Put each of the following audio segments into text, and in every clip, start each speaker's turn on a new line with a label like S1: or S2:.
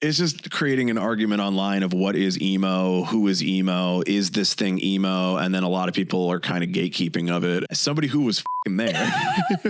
S1: It's just creating an argument online of what is emo, who is emo, is this thing emo? And then a lot of people are kind of gatekeeping of it. As somebody who was there.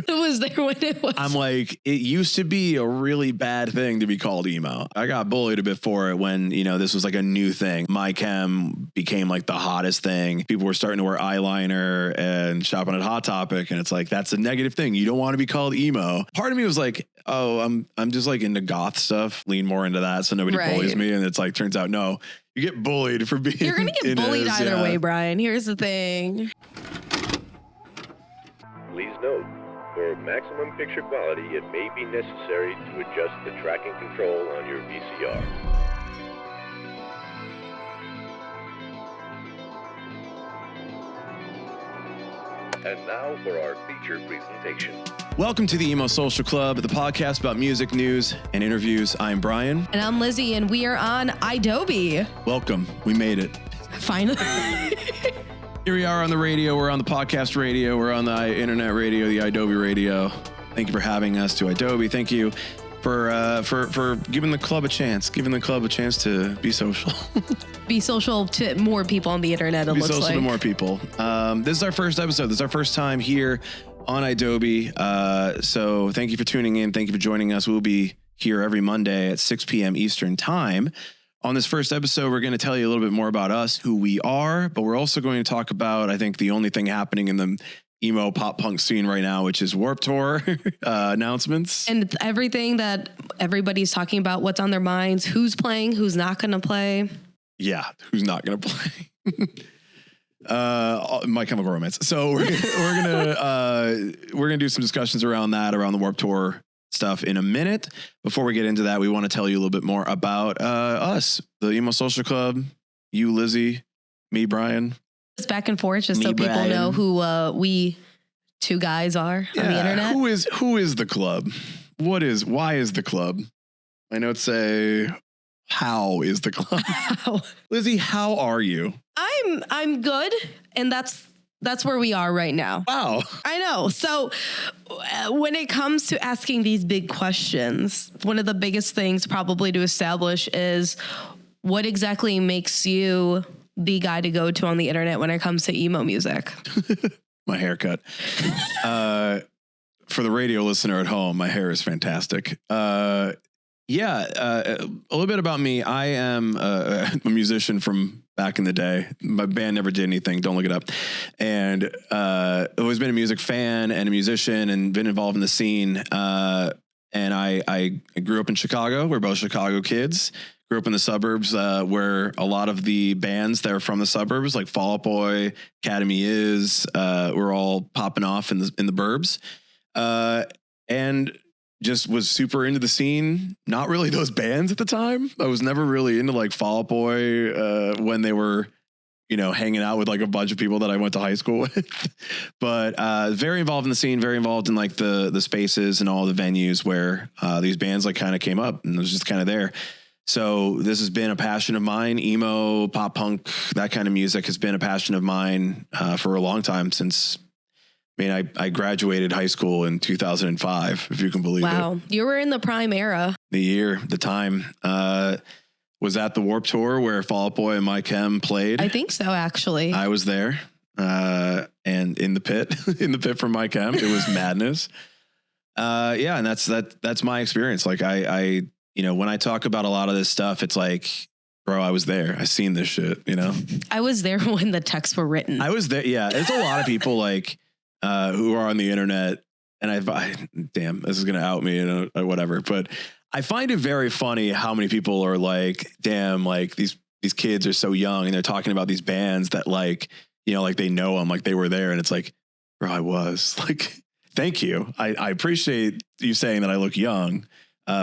S2: Who was there when it was?
S1: I'm like, it used to be a really bad thing to be called emo. I got bullied a bit for it when, this was like a new thing. My Chem became like the hottest thing. People were starting to wear eyeliner and shopping at Hot Topic. And it's like, that's a negative thing. You don't want to be called emo. Part of me was like, oh, I'm just like into goth stuff, lean more into that so nobody bullies me. And it's like, turns out, no, you get bullied for being.
S2: You're going to get bullied either way, Brian. Here's the thing.
S3: Please note, for maximum picture quality, it may be necessary to adjust the tracking control on your VCR. And now for our feature presentation.
S1: Welcome to the Emo Social Club, the podcast about music, news, and interviews. I'm Brian.
S2: And I'm Lizzie, and we are on Idobi.
S1: Welcome. We made it.
S2: Finally.
S1: Here we are on the radio. We're on the podcast radio. We're on the internet radio, the Idobi Radio. Thank you for having us to Idobi. Thank you for giving the club a chance, to be social.
S2: Be social to more people on the internet, it looks like. Be social
S1: to more people. This is our first episode. This is our first time here on Idobi. So thank you for tuning in. Thank you for joining us. We'll be here every Monday at 6 p.m. Eastern time. On this first episode, we're going to tell you a little bit more about us, who we are, but we're also going to talk about, I think, the only thing happening in the emo pop punk scene right now, which is Warped Tour announcements.
S2: And everything that everybody's talking about, what's on their minds, who's playing, who's not going to play.
S1: Yeah, who's not going to play. My Chemical Romance. So we're gonna do some discussions around that, around the Warped Tour stuff in a minute. Before we get into that, we want to tell you a little bit more about us, the Emo Social Club, you, Lizzie, me, Brian.
S2: It's back and forth, just so people Brian. Know who we two guys are on the internet.
S1: Who is the club? Why is the club? My notes say, how is the club?
S2: How?
S1: Lizzie, how are you?
S2: I'm good, and that's where we are right now.
S1: Wow.
S2: I know. So when it comes to asking these big questions, one of the biggest things probably to establish is what exactly makes you the guy to go to on the internet when it comes to emo music.
S1: My haircut. For the radio listener at home, my hair is fantastic. A little bit about me. I am a musician from back in the day. My band never did anything. Don't look it up. And always been a music fan and a musician and been involved in the scene. And I grew up in Chicago. We're both Chicago kids. Grew up in the suburbs where a lot of the bands that are from the suburbs, like Fall Out Boy, Academy Is, were all popping off in the burbs. And just was super into the scene. Not really those bands at the time. I was never really into like Fall Out Boy when they were, hanging out with like a bunch of people that I went to high school with. But very involved in the scene, very involved in like the spaces and all the venues where these bands like kind of came up, and it was just kind of there. So this has been a passion of mine. Emo, pop punk, that kind of music has been a passion of mine for a long time since. I graduated high school in 2005, if you can believe it.
S2: Wow. You were in the prime era.
S1: The time. Was at the Warped Tour where Fall Out Boy and My Chem played.
S2: I think so, actually.
S1: I was there. And in the pit for My Chem. It was madness. And that's my experience. Like I when I talk about a lot of this stuff, it's like, bro, I was there. I seen this shit,
S2: I was there when the texts were written.
S1: I was there. Yeah. It's a lot of people like, who are on the internet, and damn, this is going to out me, or whatever. But I find it very funny how many people are like, damn, like these kids are so young and they're talking about these bands that like, like they know them, like they were there. And it's like, bro, I was like, thank you. I appreciate you saying that I look young.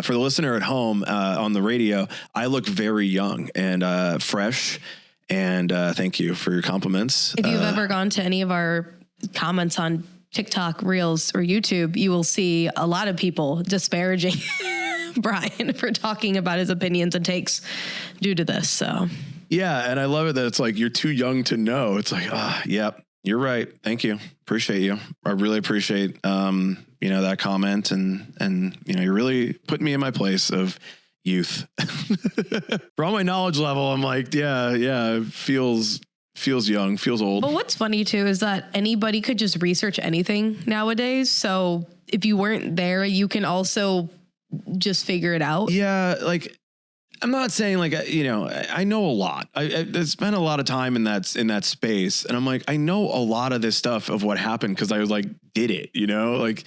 S1: For the listener at home on the radio, I look very young and fresh. And thank you for your compliments.
S2: If you've ever gone to any of our comments on TikTok, Reels, or YouTube, you will see a lot of people disparaging Brian for talking about his opinions and takes due to this. So
S1: yeah, and I love it that it's like you're too young to know. It's like, yep, you're right. Thank you. Appreciate you. I really appreciate that comment and you're really putting me in my place of youth. For all my knowledge level, I'm like, yeah, it feels young, feels old.
S2: But what's funny too is that anybody could just research anything nowadays. So if you weren't there, you can also just figure it out.
S1: Yeah, like I'm not saying like I know a lot. I spent a lot of time in that space, and I'm like I know a lot of this stuff of what happened because I was like did it, like.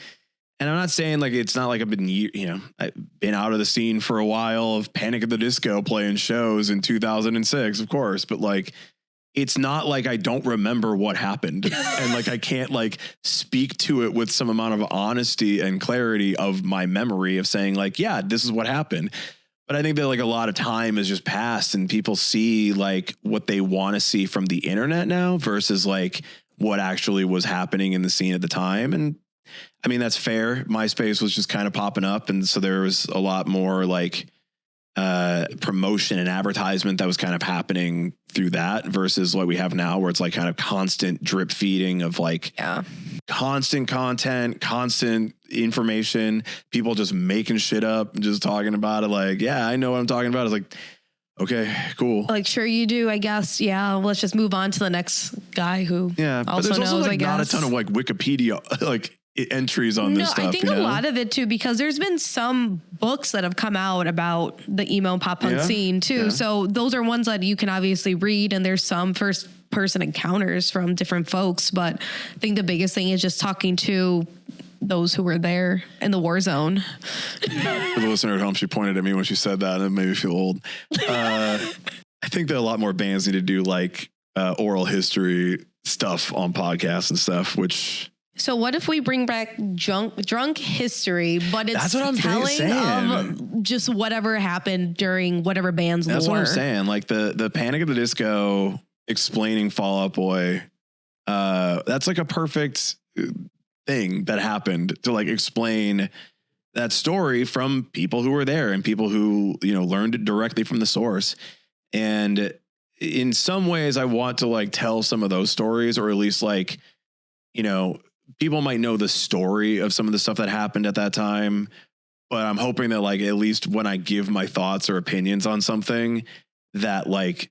S1: And I'm not saying like it's not like I've been I've been out of the scene for a while of Panic at the Disco playing shows in 2006, of course, but like it's not like I don't remember what happened and like I can't like speak to it with some amount of honesty and clarity of my memory of saying like, yeah, this is what happened. But I think that like a lot of time has just passed and people see like what they want to see from the internet now versus like what actually was happening in the scene at the time. And I mean, that's fair. MySpace was just kind of popping up. And so there was a lot more like promotion and advertisement that was kind of happening through that versus what we have now where it's like kind of constant drip feeding of like constant content, constant information, people just making shit up, just talking about it. Like, yeah, I know what I'm talking about. It's like, okay, cool. Like,
S2: sure you do, I guess. Yeah. Let's just move on to the next guy who
S1: but there's also like not a ton of like Wikipedia, like entries on this stuff.
S2: I think a lot of it too, because there's been some books that have come out about the emo and pop punk scene too. Yeah. So those are ones that you can obviously read, and there's some first person encounters from different folks. But I think the biggest thing is just talking to those who were there in the war zone.
S1: For the listener at home, she pointed at me when she said that and it made me feel old. I think that a lot more bands need to do like oral history stuff on podcasts and stuff, which...
S2: So what if we bring back drunk history, but it's telling of just whatever happened during whatever band's lore?
S1: That's what I'm saying. Like the Panic at the Disco explaining Fall Out Boy. That's like a perfect thing that happened to like explain that story from people who were there and people who, learned it directly from the source. And in some ways I want to like tell some of those stories, or at least like, people might know the story of some of the stuff that happened at that time, but I'm hoping that like, at least when I give my thoughts or opinions on something, that like,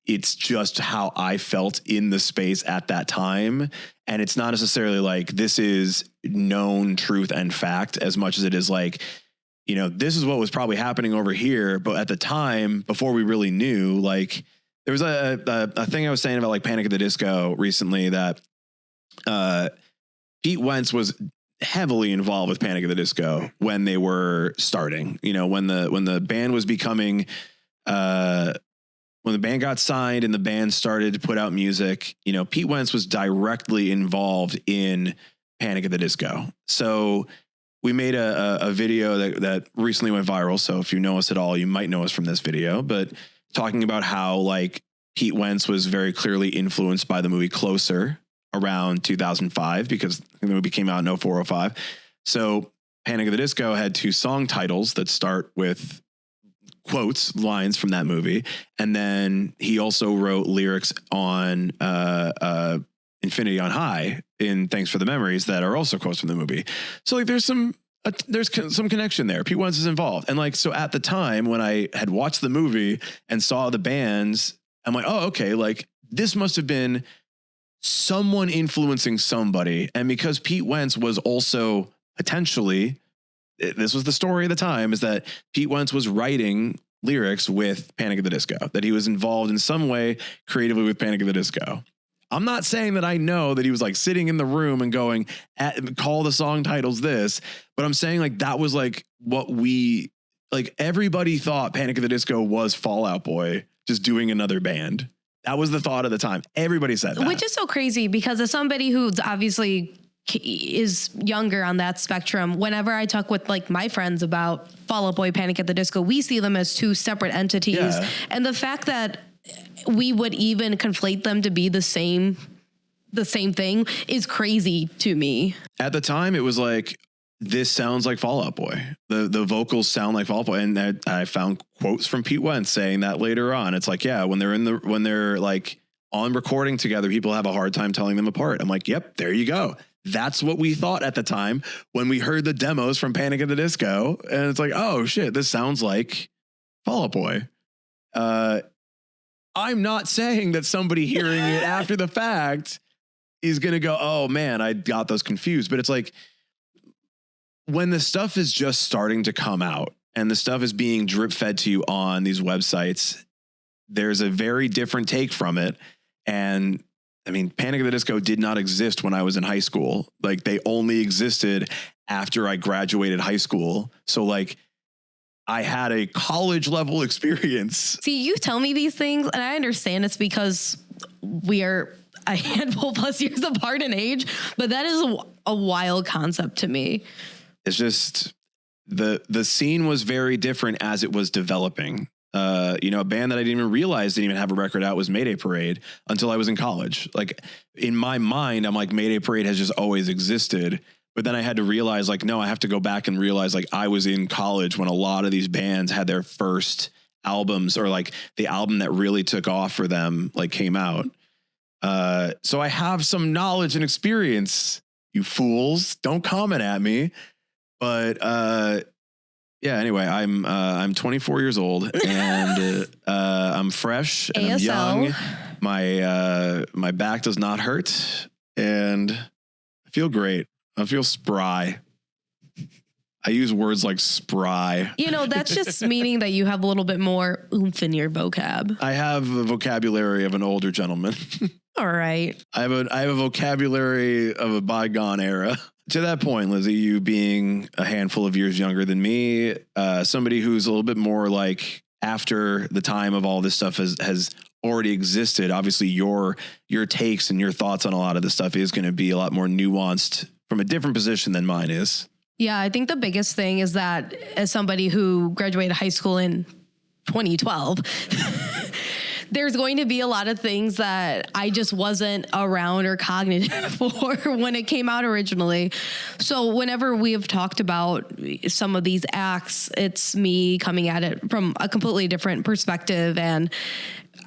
S1: it's just how I felt in the space at that time. And it's not necessarily like, this is known truth and fact as much as it is like, this is what was probably happening over here. But at the time, before we really knew, like there was a thing I was saying about like Panic at the Disco recently that, Pete Wentz was heavily involved with Panic at the Disco when they were starting, when the band was becoming, when the band got signed and the band started to put out music, Pete Wentz was directly involved in Panic at the Disco. So we made a video that recently went viral. So if you know us at all, you might know us from this video, but talking about how like Pete Wentz was very clearly influenced by the movie Closer around 2005, because the movie came out in 0405. So Panic at the Disco had two song titles that start with quotes, lines from that movie. And then he also wrote lyrics on Infinity on High in Thanks for the Memories that are also quotes from the movie. So like there's some connection there. Pete Wentz is involved. And like, so at the time when I had watched the movie and saw the bands, I'm like, oh, okay. Like this must've been someone influencing somebody. And because Pete Wentz was also potentially, this was the story of the time, is that Pete Wentz was writing lyrics with Panic at the Disco, that he was involved in some way creatively with Panic at the Disco. I'm not saying that I know that he was like sitting in the room and going, call the song titles this, but I'm saying like that was like what we, like everybody thought Panic at the Disco was Fall Out Boy just doing another band. That was the thought of the time. Everybody said that.
S2: Which is so crazy because as somebody who's obviously is younger on that spectrum, whenever I talk with like my friends about Fall Out Boy, Panic at the Disco, we see them as two separate entities. Yeah. And the fact that we would even conflate them to be the same thing is crazy to me.
S1: At the time, it was like, this sounds like Fall Out Boy. The vocals sound like Fall Out Boy. And I found quotes from Pete Wentz saying that later on. It's like, yeah, when they're like on recording together, people have a hard time telling them apart. I'm like, yep, there you go. that's what we thought at the time when we heard the demos from Panic at the Disco. And it's like, oh shit, this sounds like Fall Out Boy. I'm not saying that somebody hearing it after the fact is going to go, oh man, I got those confused. But it's like, when the stuff is just starting to come out and the stuff is being drip fed to you on these websites, there's a very different take from it. And I mean, Panic at the Disco did not exist when I was in high school. Like, they only existed after I graduated high school. So like, I had a college level experience.
S2: See, you tell me these things and I understand it's because we are a handful plus years apart in age, but that is a wild concept to me.
S1: It's just the scene was very different as it was developing. A band that I didn't even realize didn't even have a record out was Mayday Parade until I was in college. Like, in my mind, I'm like, Mayday Parade has just always existed. But then I had to realize, like, no, I have to go back and realize, like, I was in college when a lot of these bands had their first albums, or like the album that really took off for them, like, came out. So I have some knowledge and experience, you fools. Don't comment at me. But yeah, anyway, I'm 24 years old and I'm fresh and
S2: ASL.
S1: I'm young. My back does not hurt and I feel great. I feel spry. I use words like spry.
S2: That's just meaning that you have a little bit more oomph in your vocab.
S1: I have a vocabulary of an older gentleman.
S2: All right.
S1: I have a vocabulary of a bygone era. To that point, Lizzie, you being a handful of years younger than me, somebody who's a little bit more like after the time of all this stuff has already existed. Obviously, your takes and your thoughts on a lot of this stuff is going to be a lot more nuanced from a different position than mine is.
S2: Yeah, I think the biggest thing is that as somebody who graduated high school in 2012, there's going to be a lot of things that I just wasn't around or cognitive for when it came out originally. So whenever we have talked about some of these acts, it's me coming at it from a completely different perspective, and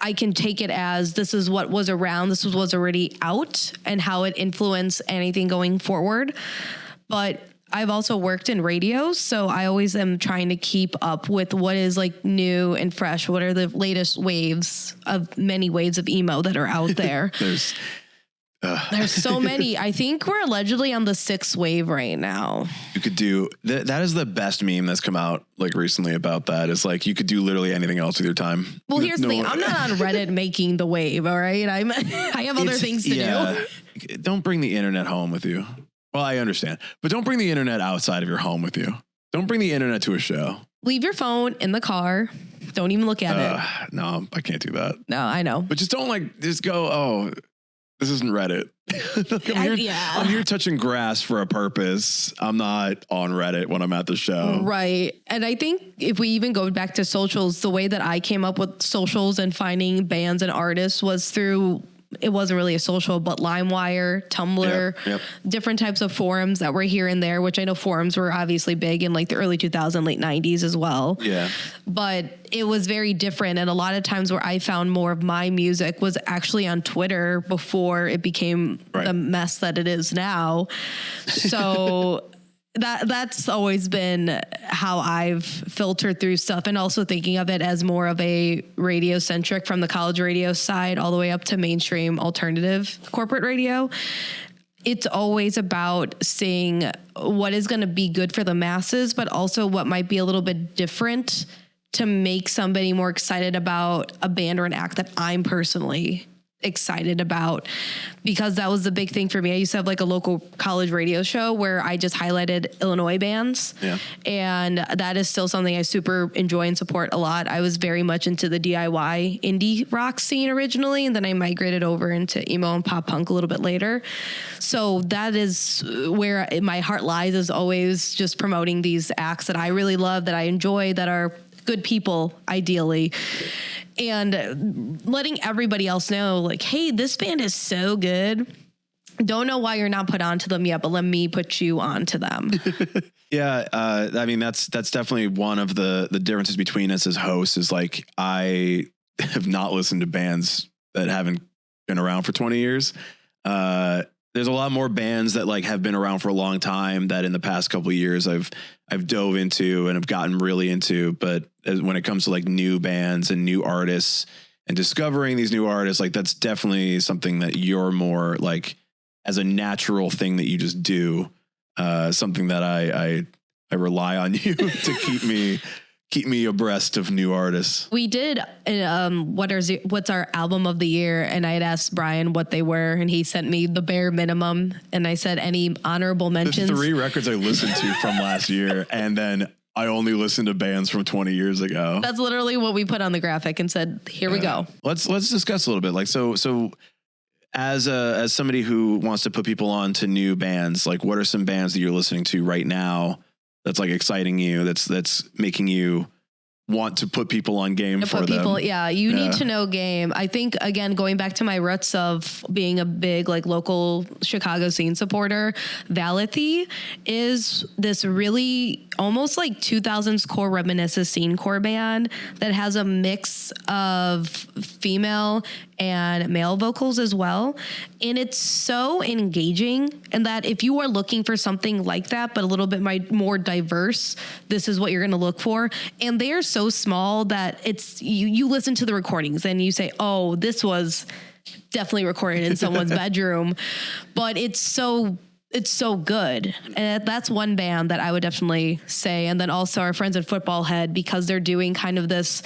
S2: I can take it as this is what was around, this was what's already out, and how it influenced anything going forward. But I've also worked in radio, so I always am trying to keep up with what is like new and fresh. What are the latest waves of many waves of emo that are out there? There's so many. I think we're allegedly on the 6th wave right now.
S1: You could do that is the best meme that's come out like recently about that. Is like you could do literally anything else with your time.
S2: Well, here's the thing. I'm not on Reddit making the wave. All right. I have other things to do.
S1: Don't bring the internet home with you. Well, I understand, but don't bring the internet outside of your home with you. Don't bring the internet to a show.
S2: Leave your phone in the car. Don't even look at it.
S1: No, I can't do that.
S2: No, I know.
S1: But just don't just go, oh, this isn't Reddit. I'm here touching grass for a purpose. I'm not on Reddit when I'm at the show.
S2: Right. And I think if we even go back to socials, the way that I came up with socials and finding bands and artists was through, it wasn't really a social, but LimeWire, Tumblr, different types of forums that were here and there, which I know forums were obviously big in like the early 2000s, late 90s as well. Yeah. But it was very different. And a lot of times where I found more of my music was actually on Twitter before it became the mess that it is now. So that's always been how I've filtered through stuff, and also thinking of it as more of a radio centric from the college radio side all the way up to mainstream alternative corporate radio. It's always about seeing what is going to be good for the masses, but also what might be a little bit different to make somebody more excited about a band or an act that I'm personally excited about, because that was the big thing for me. I used to have like a local college radio show where I just highlighted Illinois bands. Yeah. And that is still something I super enjoy and support a lot. I was very much into the DIY indie rock scene originally, and then I migrated over into emo and pop punk a little bit later. So that is where my heart lies, is always just promoting these acts that I really love, that I enjoy, that are good people, ideally. And letting everybody else know, like, hey, this band is so good. Don't know why you're not put onto them yet, but let me put you onto them.
S1: Yeah. I mean, that's definitely one of the differences between us as hosts, is like, I have not listened to bands that haven't been around for 20 years. there's a lot more bands that like have been around for a long time that in the past couple of years I've dove into and have gotten really into. But when it comes to like new bands and new artists and discovering these new artists, like that's definitely something that you're more like as a natural thing that you just do. Something that I rely on you to keep me abreast of new artists.
S2: We did what's our album of the year, and I had asked Brian what they were, and he sent me the bare minimum, and I said any honorable mentions.
S1: The 3 records I listened to from last year, and then I only listened to bands from 20 years ago.
S2: That's literally what we put on the graphic and said, here we go.
S1: Let's discuss a little bit. Like so as somebody who wants to put people on to new bands, like what are some bands that you're listening to right now that's like exciting you, that's making you want to put people on game for them?
S2: Yeah, you need to know game. I think, again, going back to my roots of being a big like local Chicago scene supporter, Valithy is this really almost like 2000s core reminiscent scene core band that has a mix of female and male vocals as well. And it's so engaging, and that if you are looking for something like that, but a little bit more diverse, this is what you're going to look for. And they are so small that it's, you listen to the recordings and you say, oh, this was definitely recorded in someone's bedroom, but it's so good. And that's one band that I would definitely say. And then also our friends at Football Head, because they're doing kind of this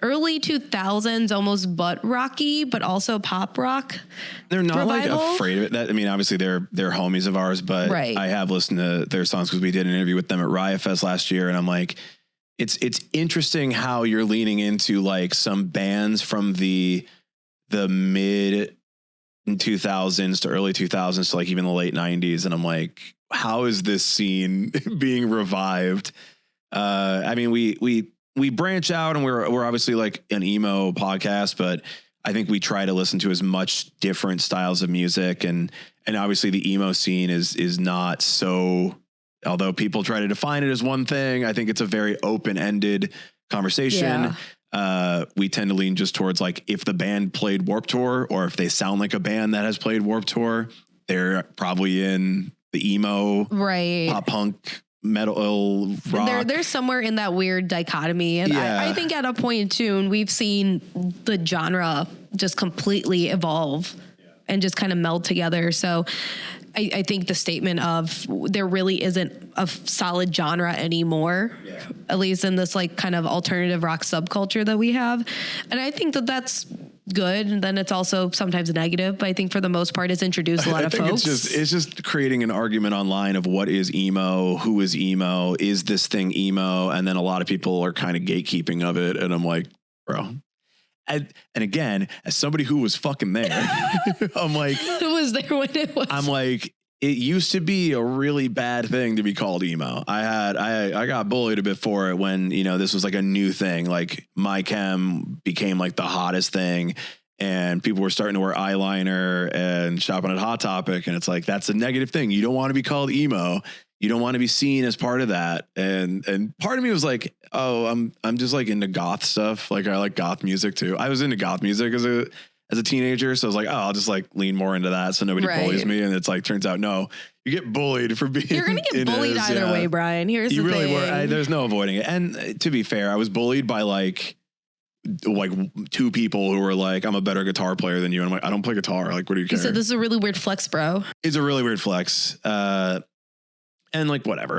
S2: early 2000s, almost butt rocky, but also pop rock.
S1: They're not
S2: revival.
S1: Like afraid of it. That, I mean, obviously they're homies of ours, but
S2: right.
S1: I have listened to their songs because we did an interview with them at Riot Fest last year. And I'm like, it's interesting how you're leaning into like some bands from the mid 2000s to early 2000s to like even the late 90s. And I'm like, how is this scene being revived? I mean, we branch out, and we're obviously like an emo podcast, but I think we try to listen to as much different styles of music, and obviously the emo scene is not so, although people try to define it as one thing, I think it's a very open-ended conversation. Yeah. We tend to lean just towards like, if the band played Warped Tour, or if they sound like a band that has played Warped Tour, they're probably in the emo, right, pop punk, metal, rock.
S2: They're somewhere in that weird dichotomy. And yeah. I think at a point too, we've seen the genre just completely evolve and just kind of meld together. So I think the statement of there really isn't a solid genre anymore, at least in this like kind of alternative rock subculture that we have. And I think that that's good. And then it's also sometimes negative, but I think for the most part it's introduced a lot of folks.
S1: It's just creating an argument online of what is emo, who is emo, is this thing emo? And then a lot of people are kind of gatekeeping of it. And I'm like, bro. And again, as somebody who was fucking there, I'm like,
S2: who was there when it was?
S1: I'm like, it used to be a really bad thing to be called emo. I got bullied a bit for it when, you know, this was like a new thing. Like My Chem became like the hottest thing, and people were starting to wear eyeliner and shopping at Hot Topic. And it's like, that's a negative thing. You don't want to be called emo. You don't want to be seen as part of that. And part of me was like, oh, I'm just like into goth stuff. Like I like goth music too. I was into goth music as a teenager. So I was like, oh, I'll just like lean more into that so nobody bullies me. And it's like, turns out, no, you get bullied for being.
S2: You're going to get bullied either way, Brian. Here's the thing. You really were.
S1: There's no avoiding it. And to be fair, I was bullied by like 2 people who were like, I'm a better guitar player than you. And I'm like, I don't play guitar. Like, what do you care?
S2: You said this is a really weird flex, bro.
S1: It's a really weird flex. And like, whatever,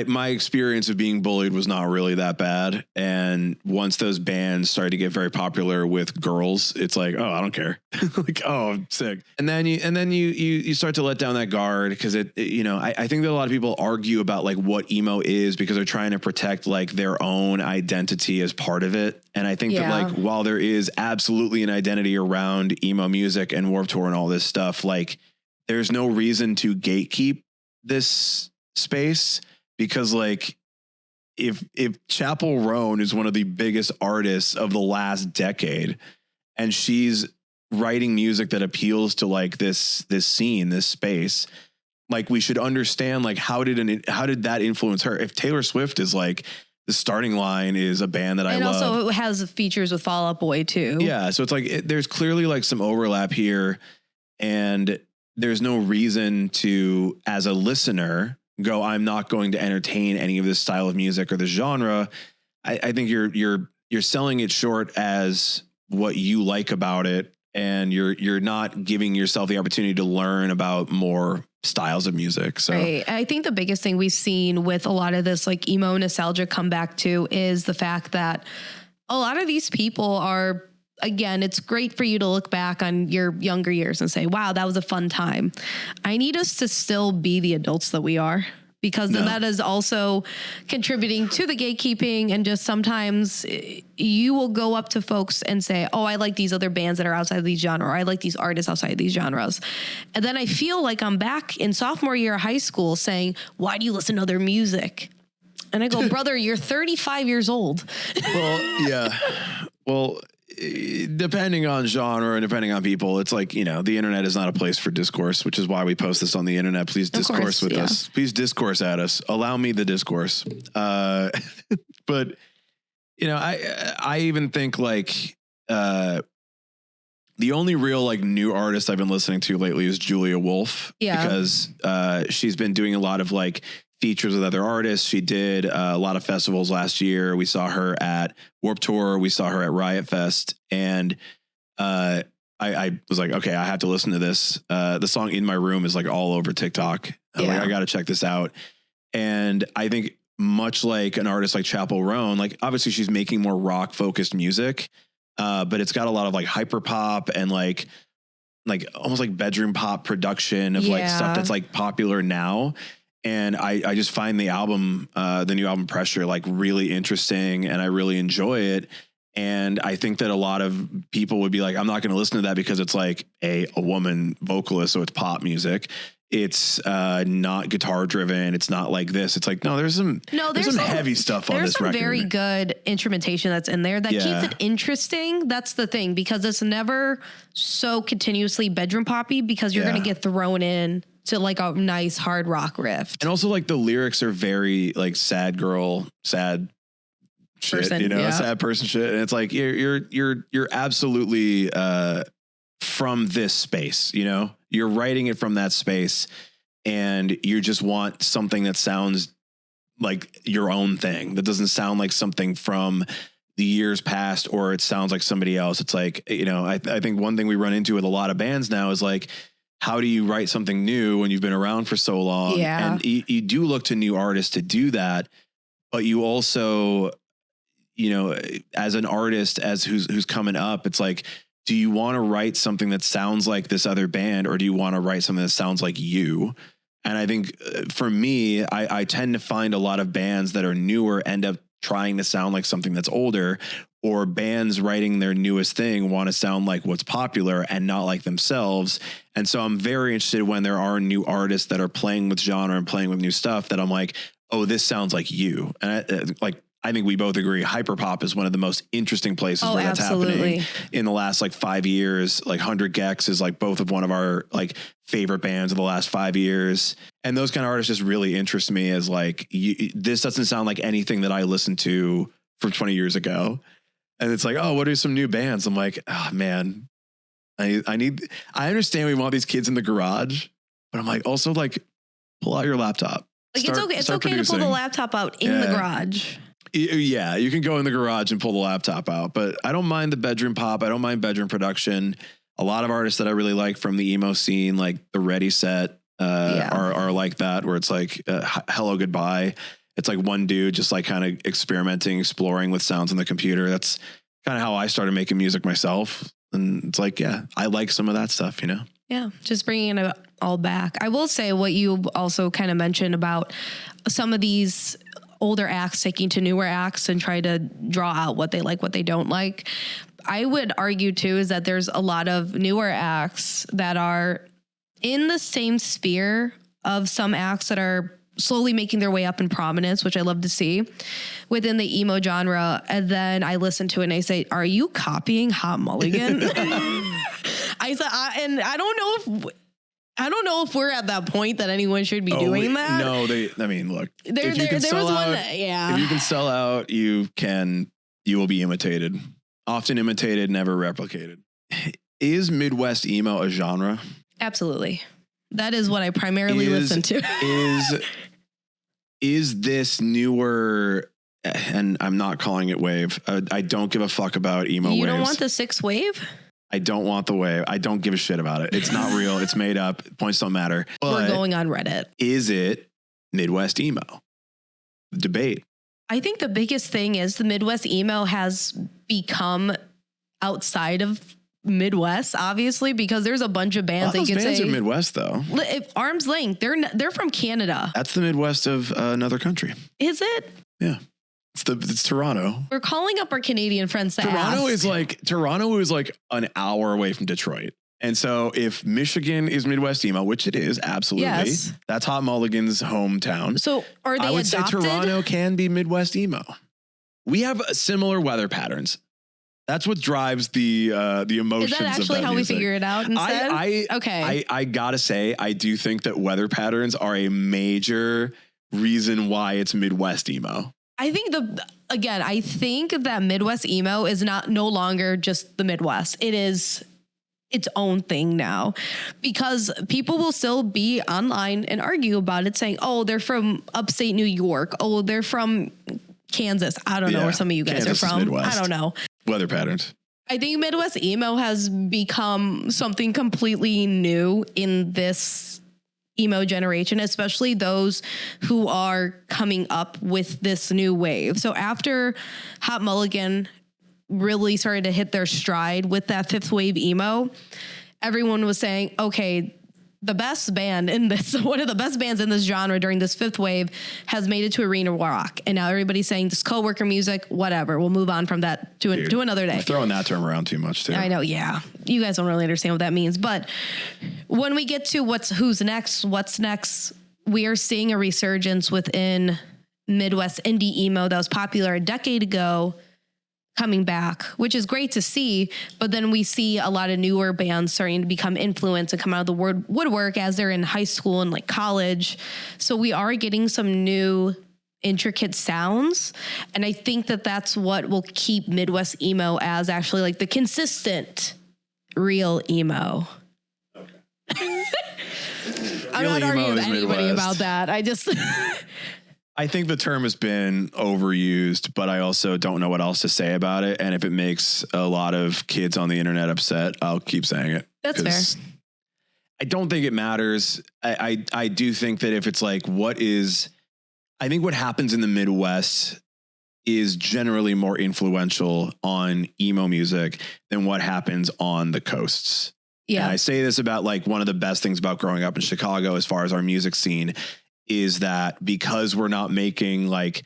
S1: my experience of being bullied was not really that bad. And once those bands started to get very popular with girls, it's like, oh, I don't care. Like, oh, I'm sick. And then you start to let down that guard, because I think that a lot of people argue about like what emo is because they're trying to protect like their own identity as part of it. And I think that like, while there is absolutely an identity around emo music and Warped Tour and all this stuff, like there's no reason to gatekeep this space, because like if Chapel Roan is one of the biggest artists of the last decade, and she's writing music that appeals to like this scene, this space, like we should understand like how did that influence her? If Taylor Swift is like, the starting line is a band that I love.
S2: And also it has features with Fall Out Boy too.
S1: Yeah. So it's like, there's clearly like some overlap here. And there's no reason to, as a listener, go, I'm not going to entertain any of this style of music or this genre. I think you're selling it short as what you like about it, and you're not giving yourself the opportunity to learn about more styles of music. So
S2: right. I think the biggest thing we've seen with a lot of this like emo nostalgia come back to is the fact that a lot of these people are, again, it's great for you to look back on your younger years and say, wow, that was a fun time. I need us to still be the adults that we are, because then that is also contributing to the gatekeeping. And just sometimes you will go up to folks and say, oh, I like these other bands that are outside of these genres, or I like these artists outside of these genres. And then I feel like I'm back in sophomore year of high school saying, why do you listen to their music? And I go, brother, you're 35 years old.
S1: Well, yeah. Well, depending on genre and depending on people, it's like, you know, the internet is not a place for discourse, which is why we post this on the internet. Please discourse with us. Please discourse at us. Allow me the discourse. But, you know, I even think like the only real like new artist I've been listening to lately is Julia Wolf. Yeah. Because she's been doing a lot of like features with other artists. She did a lot of festivals last year. We saw her at Warped Tour. We saw her at Riot Fest. And I was like, okay, I have to listen to this. The song In My Room is like all over TikTok. Like, I got to check this out. And I think much like an artist like Chappell Roan, like obviously she's making more rock focused music, but it's got a lot of like hyperpop and like almost like bedroom pop production of like stuff that's like popular now. And I just find the album, the new album Pressure, like really interesting, and I really enjoy it. And I think that a lot of people would be like, I'm not going to listen to that because it's like a woman vocalist. So it's pop music. It's not guitar driven. It's not like this. It's like, no, there's some heavy stuff on this record. There's some very good instrumentation that's in there that keeps it interesting. That's the thing, because it's never so continuously bedroom poppy, because you're going to get thrown in to like a nice hard rock riff. And also like the lyrics are very like sad girl, sad shit, person, you know, sad person shit. And it's like, you're absolutely from this space, you know, you're writing it from that space, and you just want something that sounds like your own thing, that doesn't sound like something from the years past, or it sounds like somebody else. It's like, you know, I think one thing we run into with a lot of bands now is like, how do you write something new when you've been around for so long? Yeah. And you do look to new artists to do that, but you also, you know, as an artist, as who's coming up, it's like, do you want to write something that sounds like this other band, or do you want to write something that sounds like you? And I think for me, I tend to find a lot of bands that are newer end up trying to sound like something that's older, or bands writing their newest thing want to sound like what's popular and not like themselves. And so I'm very interested when there are new artists that are playing with genre and playing with new stuff that I'm like, oh, this sounds like you. And I think we both agree Hyperpop is one of the most interesting places where that's happening in the last like 5 years. Like 100 Gex is like both of one of our like favorite bands of the last 5 years. And those kind of artists just really interest me as like, this doesn't sound like anything that I listened to from 20 years ago. And it's like, oh, what are some new bands? I'm like, oh man, I understand we want these kids in the garage, but I'm like, also like, pull out your laptop.
S2: Like it's okay to pull the laptop out in the garage.
S1: Yeah, you can go in the garage and pull the laptop out, but I don't mind the bedroom pop. I don't mind bedroom production. A lot of artists that I really like from the emo scene, like the Ready Set, are like that, where it's like Hello Goodbye. It's like one dude just like kind of experimenting, exploring with sounds on the computer. That's kind of how I started making music myself. And it's like, yeah, I like some of that stuff, you know?
S2: Yeah, just bringing it all back. I will say what you also kind of mentioned about some of these older acts taking to newer acts and try to draw out what they like, what they don't like. I would argue too, is that there's a lot of newer acts that are in the same sphere of some acts that are slowly making their way up in prominence, which I love to see within the emo genre. And then I listen to it and I say, are you copying Hot Mulligan? I said, and I don't know if we're at that point that anyone should be doing that.
S1: No, look, if you can sell out, you will be imitated. Often imitated, never replicated. Is Midwest emo a genre?
S2: Absolutely. That is what I primarily listen to.
S1: Is this newer, and I'm not calling it wave. I don't give a fuck about emo waves.
S2: You don't want the 6th wave?
S1: I don't want the wave. I don't give a shit about it. It's not real. It's made up. Points don't matter. But
S2: we're going on Reddit.
S1: Is it Midwest emo? Debate.
S2: I think the biggest thing is the Midwest emo has become outside of Midwest, obviously, because there's a bunch of bands that you can say
S1: are Midwest though.
S2: Arm's length. They're from Canada.
S1: That's the Midwest of another country.
S2: Is it?
S1: Yeah. It's Toronto.
S2: We're calling up our Canadian friends to
S1: Toronto
S2: ask.
S1: is like an hour away from Detroit. And so if Michigan is Midwest emo, which it is, absolutely.
S2: Yes.
S1: That's Hot Mulligan's hometown.
S2: So are they
S1: I would
S2: adopted?
S1: say Toronto can be Midwest emo. We have similar weather patterns. That's what drives the emotions.
S2: Is that actually
S1: of that
S2: how
S1: music.
S2: we figure it out instead? Okay.
S1: I gotta say, I do think that weather patterns are a major reason why it's Midwest emo.
S2: I think I think that Midwest emo is no longer just the Midwest. It is its own thing now, because people will still be online and argue about it, saying, "Oh, they're from upstate New York. Oh, they're from Kansas. I don't know where some of you guys
S1: Kansas
S2: are from.
S1: Midwest.
S2: I don't know."
S1: Weather patterns.
S2: I think Midwest emo has become something completely new in this emo generation, especially those who are coming up with this new wave. So after Hot Mulligan really started to hit their stride with that 5th wave emo, everyone was saying, okay, the best band in this, one of the best bands in this genre during this 5th wave has made it to arena rock. And now everybody's saying this coworker music, whatever. We'll move on from that to another day.
S1: We're throwing that term around too much too.
S2: I know. Yeah. You guys don't really understand what that means. But when we get to what's next, we are seeing a resurgence within Midwest indie emo that was popular a decade ago coming back, which is great to see. But then we see a lot of newer bands starting to become influenced and come out of the woodwork as they're in high school and like college. So we are getting some new intricate sounds. And I think that that's what will keep Midwest emo as actually like the consistent real emo. Okay. I'm not arguing with anybody about that.
S1: I think the term has been overused, but I also don't know what else to say about it. And if it makes a lot of kids on the internet upset, I'll keep saying it.
S2: That's fair.
S1: I don't think it matters. I do think that if it's like, I think what happens in the Midwest is generally more influential on emo music than what happens on the coasts. Yeah. And I say this about like one of the best things about growing up in Chicago, as far as our music scene, is that because we're not making like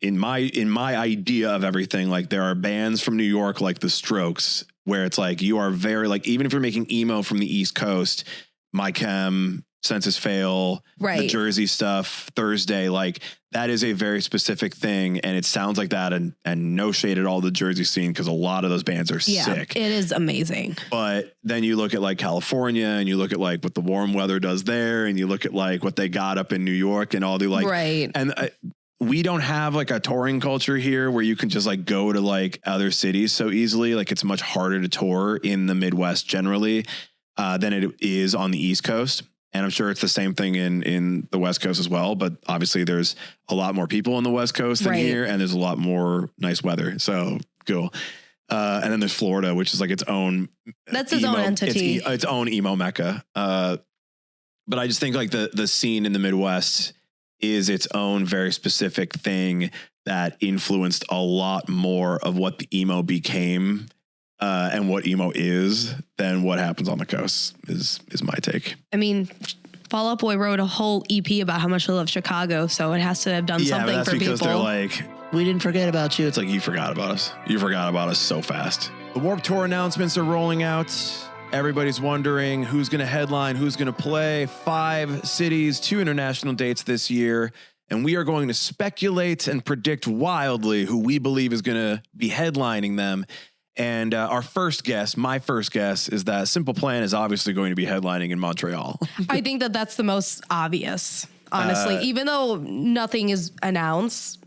S1: in my idea of everything, like there are bands from New York, like the Strokes, where it's like, you are very like, even if you're making emo from the East Coast, My Chem, Census Fail, the Jersey stuff, Thursday, like that is a very specific thing. And it sounds like that, and no shade at all the Jersey scene, because a lot of those bands are sick.
S2: It is amazing.
S1: But then you look at like California, and you look at like what the warm weather does there, and you look at like what they got up in New York and all the like, and we don't have like a touring culture here where you can just like go to like other cities so easily. Like it's much harder to tour in the Midwest generally than it is on the East Coast. And I'm sure it's the same thing in the West Coast as well. But obviously there's a lot more people on the West Coast than here, and there's a lot more nice weather. So cool. And then there's Florida, which is like its own.
S2: That's its own entity.
S1: Its own emo mecca. But I just think like the scene in the Midwest is its own very specific thing that influenced a lot more of what the emo became and what emo is than what happens on the coast is my take.
S2: I mean, Fall Out Boy wrote a whole EP about how much they love Chicago, so it has to have done something for people.
S1: Because they're like, we didn't forget about you. It's like, you forgot about us. You forgot about us so fast. The Warped Tour announcements are rolling out. Everybody's wondering who's going to headline, who's going to play. 5 cities, 2 international dates this year. And we are going to speculate and predict wildly who we believe is going to be headlining them. And our first guess, my first guess, is that Simple Plan is obviously going to be headlining in Montreal.
S2: I think that that's the most obvious, honestly. Even though nothing is announced,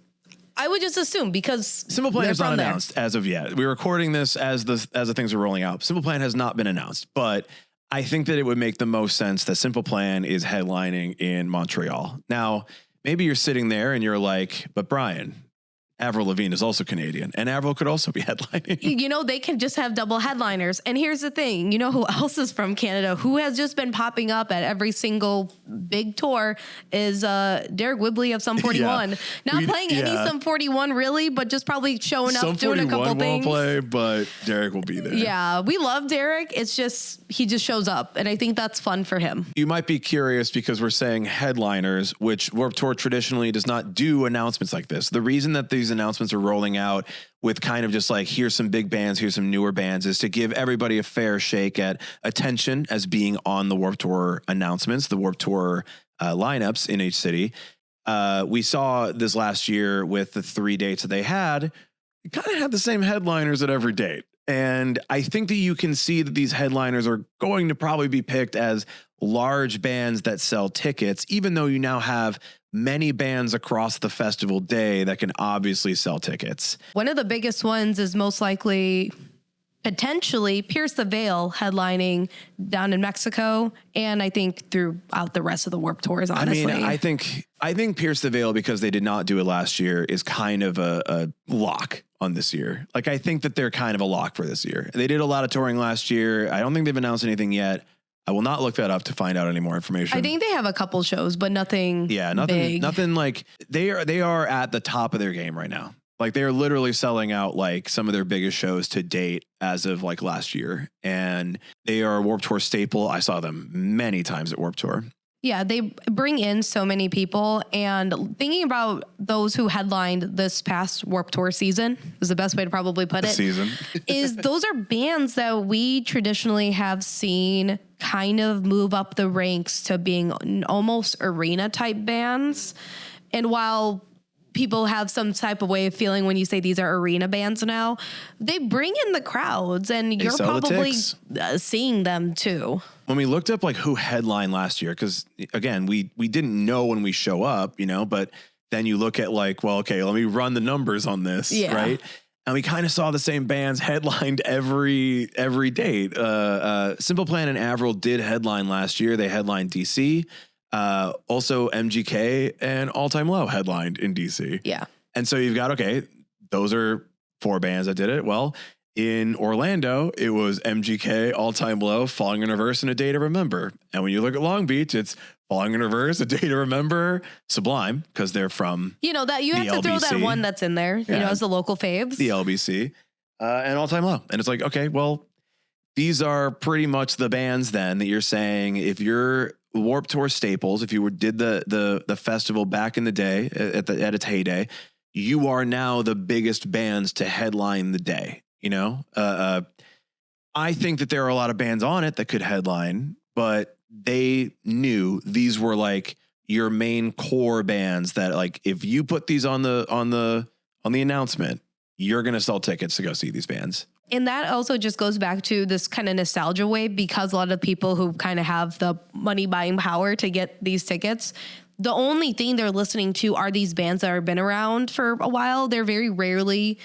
S2: I would just assume, because
S1: Simple Plan is not announced as of yet. We're recording this as the things are rolling out. Simple Plan has not been announced, but I think that it would make the most sense that Simple Plan is headlining in Montreal. Now, maybe you're sitting there and you're like, but Brian, Avril Lavigne is also Canadian, and Avril could also be headlining.
S2: You know, they can just have double headliners. And here's the thing, you know who else is from Canada, who has just been popping up at every single big tour is Derek Whibley of Sum 41.
S1: Yeah.
S2: Not playing any Sum 41 really, but just probably showing up, doing a couple things.
S1: Sum 41 won't play, but Derek will be there.
S2: Yeah, we love Derek. It's just, he just shows up, and I think that's fun for him.
S1: You might be curious because we're saying headliners, which Warped Tour traditionally does not do announcements like this. The reason that these announcements are rolling out with kind of just like, here's some big bands, here's some newer bands, is to give everybody a fair shake at attention as being on the Warped Tour announcements, the Warped Tour lineups in each city. We saw this last year with the 3 dates that they had, kind of had the same headliners at every date. And I think that you can see that these headliners are going to probably be picked as large bands that sell tickets, even though you now have many bands across the festival day that can obviously sell tickets.
S2: One of the biggest ones is most likely potentially Pierce the Veil headlining down in Mexico, and I think throughout the rest of the Warped Tours, honestly.
S1: I mean, I think Pierce the Veil, because they did not do it last year, is kind of a lock on this year. Like, I think that they're kind of a lock for this year. They did a lot of touring last year. I don't think they've announced anything yet. I will not look that up to find out any more information.
S2: I think they have a couple shows, but nothing big.
S1: Nothing like they are at the top of their game right now. Like, they are literally selling out like some of their biggest shows to date as of like last year. And they are a Warped Tour staple. I saw them many times at Warped Tour.
S2: Yeah, they bring in so many people, and thinking about those who headlined this past Warped Tour season is the best way to probably put it. Is those are bands that we traditionally have seen kind of move up the ranks to being almost arena type bands. And while people have some type of way of feeling when you say these are arena bands now, they bring in the crowds, and you're probably seeing them too.
S1: When we looked up like who headlined last year, because again, we didn't know when we show up, you know, but then you look at like, well, okay, let me run the numbers on this, right? And we kind of saw the same bands headlined every date. Simple Plan and Avril did headline last year. They headlined DC. Also MGK and All Time Low headlined in DC.
S2: Yeah.
S1: And so you've got, okay, those are 4 bands that did it. Well, in Orlando, it was MGK, All Time Low, Falling in Reverse, and A Day to Remember. And when you look at Long Beach, it's Falling in Reverse, A Day to Remember, Sublime, because they're from
S2: that you have to throw that one that's in there, you know, as the local faves.
S1: The LBC, and All Time Low. And it's like, okay, well, these are pretty much the bands then that you're saying, if you're Warped Tour staples, if you did the festival back in the day at its heyday, you are now the biggest bands to headline the day. You know, I think that there are a lot of bands on it that could headline, but they knew these were like your main core bands that, like, if you put these on the announcement, you're going to sell tickets to go see these bands.
S2: And that also just goes back to this kind of nostalgia wave, because a lot of people who kind of have the money buying power to get these tickets, the only thing they're listening to are these bands that have been around for a while. They're very rarely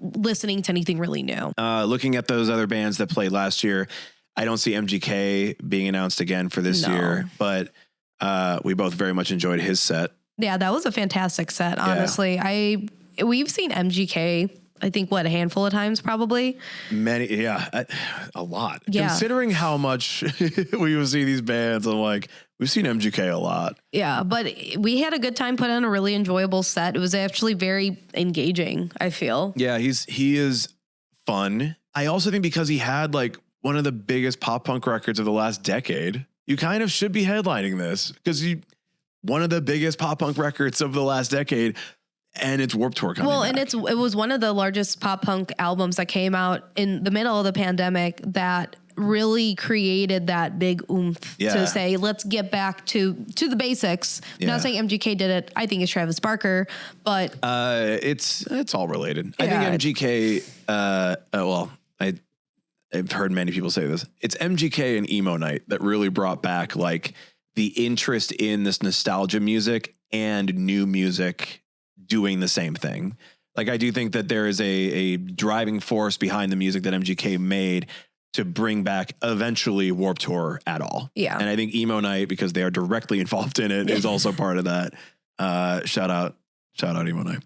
S2: listening to anything really new.
S1: Looking at those other bands that played last year, I don't see MGK being announced again for this year, but we both very much enjoyed his set. Yeah,
S2: that was a fantastic set, honestly. Yeah. We've seen MGK, I think, a handful of times probably.
S1: Many, a lot.
S2: Yeah.
S1: Considering how much we would see these bands, I'm like, we've seen MGK a lot.
S2: Yeah, but we had a good time putting on a really enjoyable set. It was actually very engaging, I feel.
S1: Yeah, he is fun. I also think because he had like one of the biggest pop punk records of the last decade, you kind of should be headlining this, because one of the biggest pop punk records of the last decade, and it's Warped Tour coming back.
S2: And it was one of the largest pop punk albums that came out in the middle of the pandemic that really created that big oomph to say, let's get back to the basics. I'm not saying MGK did it. I think it's Travis Barker, but
S1: it's all related. I think MGK, I've heard many people say this. It's MGK and Emo Night that really brought back like the interest in this nostalgia music and new music doing the same thing. Like, I do think that there is a driving force behind the music that MGK made to bring back eventually Warped Tour at all.
S2: Yeah.
S1: And I think Emo Night, because they are directly involved in it, is also part of that. Shout out Emo Night.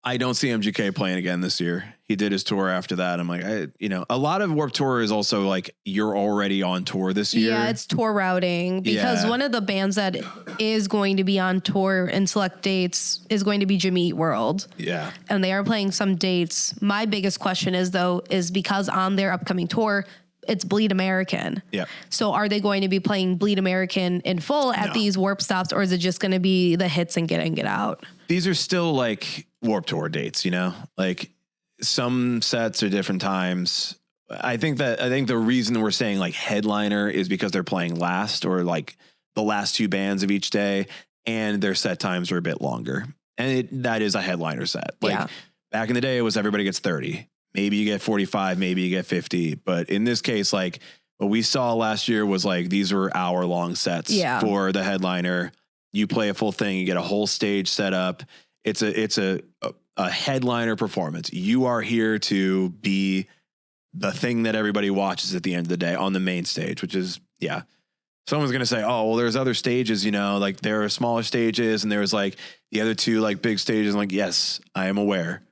S1: I don't see MGK playing again this year. He did his tour after that. I'm like, a lot of Warped Tour is also like, you're already on tour this year.
S2: Yeah, it's tour routing, because one of the bands that is going to be on tour in select dates is going to be Jimmy Eat World.
S1: Yeah.
S2: And they are playing some dates. My biggest question is because on their upcoming tour, it's Bleed American.
S1: Yeah.
S2: So are they going to be playing Bleed American in full at these Warp stops, or is it just going to be the hits and get out?
S1: These are still like Warped Tour dates, like some sets are different times. I think the reason we're saying like headliner is because they're playing last, or like the last two bands of each day, and their set times are a bit longer. And that is a headliner set. Like back in the day, it was everybody gets 30. Maybe you get 45, maybe you get 50. But in this case, like what we saw last year was like, these were hour-long sets for the headliner. You play a full thing, you get a whole stage set up. It's a headliner performance. You are here to be the thing that everybody watches at the end of the day on the main stage, which is, someone's going to say, oh, well, there's other stages, like there are smaller stages and there's like the other two like big stages. I'm like, yes, I am aware.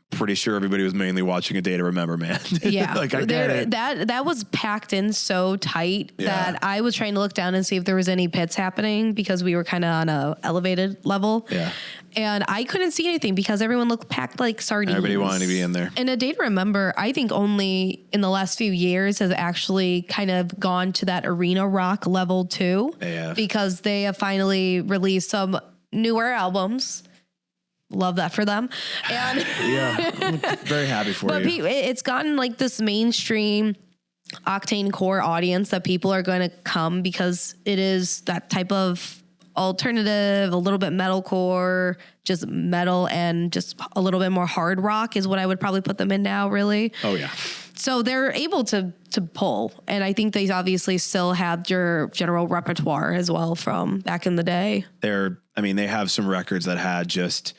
S1: Pretty sure everybody was mainly watching A Day to Remember, man.
S2: Yeah.
S1: Like I get it.
S2: That was packed in so tight that I was trying to look down and see if there was any pits happening, because we were kind of on a elevated level.
S1: Yeah.
S2: And I couldn't see anything because everyone looked packed like sardines.
S1: Everybody wanted to be in there.
S2: And A Day to Remember, I think only in the last few years has actually kind of gone to that arena rock level too.
S1: Yeah.
S2: Because they have finally released some newer albums. Love that for them. And
S1: I'm very happy for
S2: but
S1: you.
S2: It's gotten like this mainstream Octane core audience that people are going to come because it is that type of alternative, a little bit metalcore, just metal, and just a little bit more hard rock is what I would probably put them in now, really.
S1: Oh, yeah.
S2: So they're able to pull. And I think they obviously still have your general repertoire as well from back in the day. They have some records that had just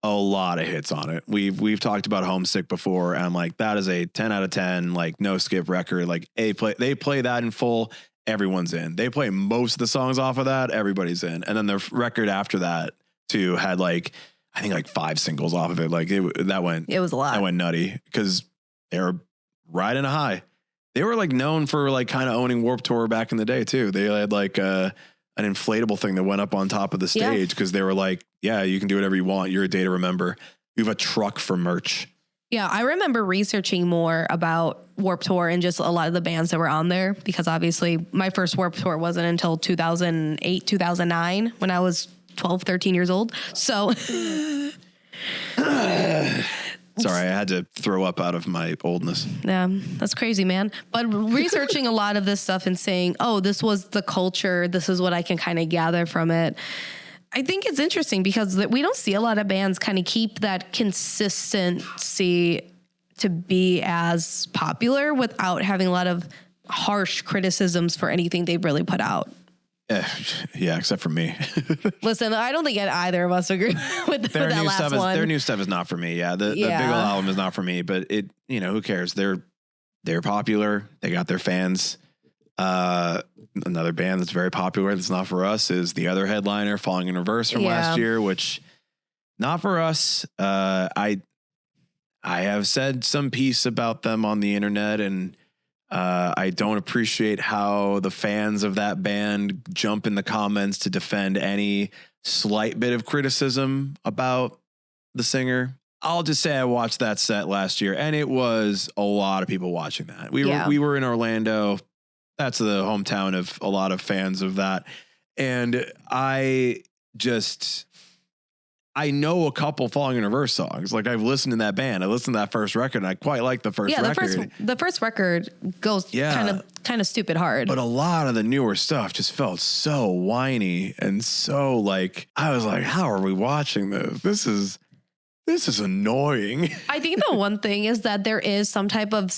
S2: a lot of hits on it. We've talked about Homesick before, and I'm like, that is a 10 out of 10, like no skip record. Like they play that in full, everyone's in. They play most of the songs off of that, everybody's in. And then the record after that too had like, I think like 5 singles off of it. Like it was a lot. That went nutty because they were riding a high. They were like known for like kind of owning Warped Tour back in the day too. They had like an inflatable thing that went up on top of the stage because they were like, yeah, you can do whatever you want. You're A Day to Remember. You have a truck for merch. Yeah, I remember researching more about Warped Tour and just a lot of the bands that were on there, because obviously my first Warped Tour wasn't until 2008, 2009 when I was 12, 13 years old. So
S1: sorry, I had to throw up out of my oldness.
S2: Yeah, that's crazy, man. But researching a lot of this stuff and saying, oh, this was the culture, this is what I can kind of gather from it. I think it's interesting because we don't see a lot of bands kind of keep that consistency to be as popular without having a lot of harsh criticisms for anything they really put out.
S1: Yeah, except for me.
S2: Listen, I don't think either of us agree with that last one.
S1: Their new stuff is not for me. Yeah, the Big Ol' album is not for me. But it, who cares? They're popular. They got their fans. Another band that's very popular that's not for us is the other headliner, Falling in Reverse from last year, which not for us. I have said some piece about them on the internet, and I don't appreciate how the fans of that band jump in the comments to defend any slight bit of criticism about the singer. I'll just say I watched that set last year, and it was a lot of people watching that. We were in Orlando. That's the hometown of a lot of fans of that. And I know a couple Falling in Reverse songs. Like I've listened to that band. I listened to that first record and I quite like the first record.
S2: The first record goes kind of stupid hard.
S1: But a lot of the newer stuff just felt so whiny and so like, I was like, how are we watching this? This is annoying.
S2: I think the one thing is that there is some type of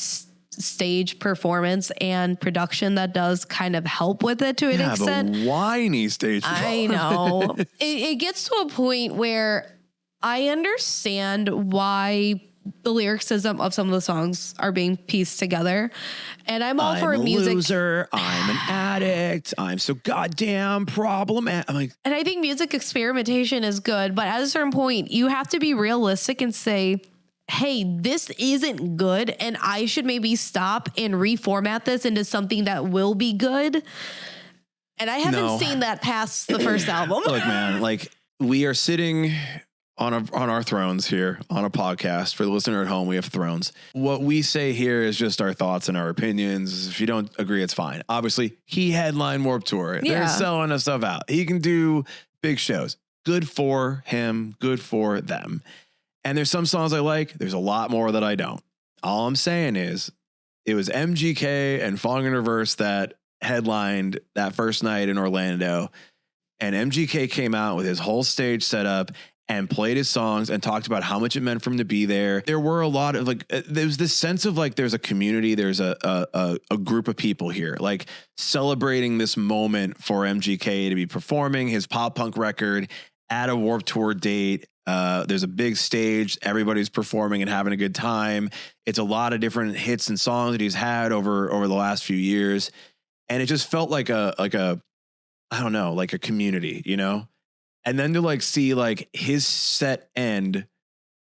S2: stage performance and production that does kind of help with it to an extent.
S1: The whiny stage
S2: I know. It gets to a point where I understand why the lyricism of some of the songs are being pieced together. And I'm all for music.
S1: I'm a loser. I'm an addict. I'm so goddamn problematic. I'm like,
S2: and I think music experimentation is good, but at a certain point, you have to be realistic and say, hey, this isn't good, and I should maybe stop and reformat this into something that will be good. And I haven't seen that past the first album.
S1: Look, man, like we are sitting on our thrones here on a podcast. For the listener at home, we have thrones. What we say here is just our thoughts and our opinions. If you don't agree, it's fine. Obviously, he headlined Warped Tour.
S2: Yeah.
S1: They're selling us stuff out. He can do big shows. Good for him. Good for them. And there's some songs I like. There's a lot more that I don't. All I'm saying is it was MGK and Falling in Reverse that headlined that first night in Orlando. And MGK came out with his whole stage set up and played his songs and talked about how much it meant for him to be there. There were a lot of like, there's this sense of like, there's a community, there's a group of people here, like celebrating this moment for MGK to be performing his pop punk record at a Warped Tour date. There's a big stage, everybody's performing and having a good time. It's a lot of different hits and songs that he's had over the last few years. And it just felt like a, I don't know, like a community, you know? And then to like see like his set end,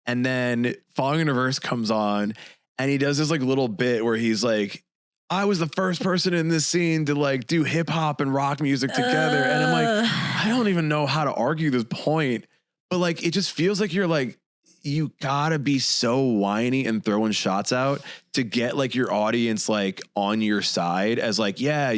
S1: and then Falling in Reverse comes on and he does this like little bit where he's like, I was the first person in this scene to like do hip hop and rock music together. And I'm like, I don't even know how to argue this point, but like, it just feels like you're like, you gotta be so whiny and throwing shots out to get like your audience like on your side as like, yeah,